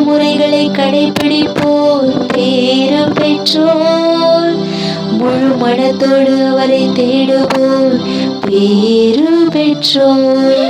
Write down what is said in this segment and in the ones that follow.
விதிமுறைகளை கடைபிடிப்போர் பேறு பெற்றோர். முழு மனத்தோடு அவரை தேடுவோர் பேறு பெற்றோர்.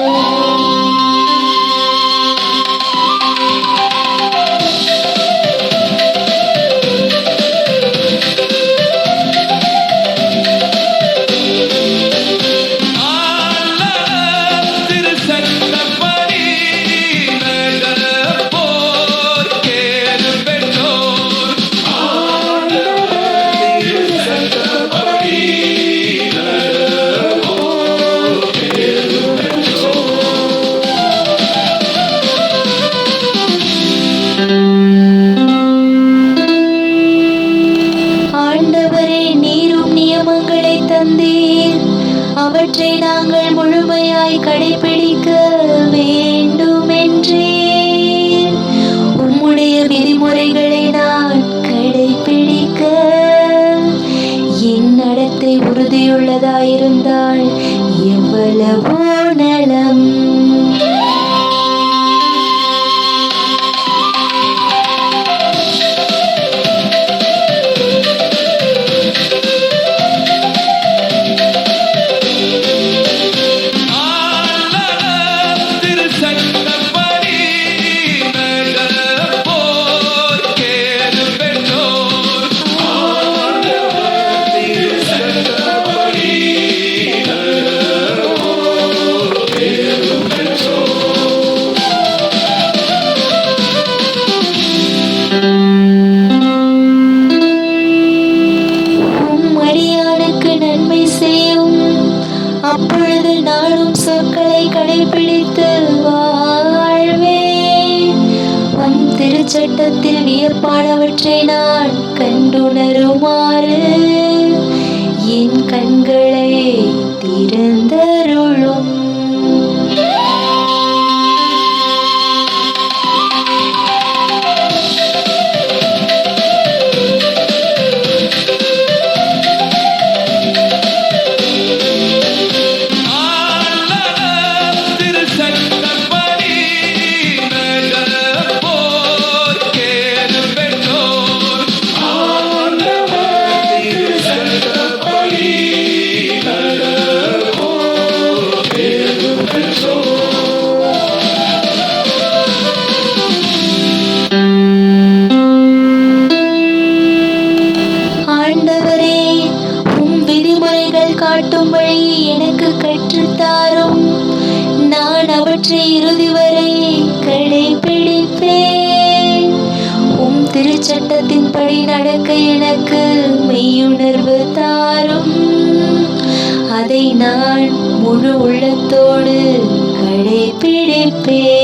அவற்றை நாங்கள் முழுமையாய் கடைபிடிக்க வேண்டுமென்றே உம்முடைய விதிமுறைகளை நான் கடைபிடிக்க என் நடத்தை உறுதியுள்ளதாயிருந்தால் எவ்வளவோ நலம். அப்பொழுது நானும் சொற்களை கடைபிடித்து வாழ்வேன். உம் திருச்சட்டத்தில் வியப்பானவற்றை நான் கண்டுணருமாறு என் கண்களை திறந்தருளும். காட்டும் வழி எனக்கு கற்றுத்தாரும். நான் அவற்றை இறுதி வரை கடைபிடிப்பேன். உம் திருச்சட்டத்தின்படி நடக்க எனக்கு மெய்யுணர்வு தாரும். அதை நான் முழு உள்ளத்தோடு கடைபிடிப்பேன்.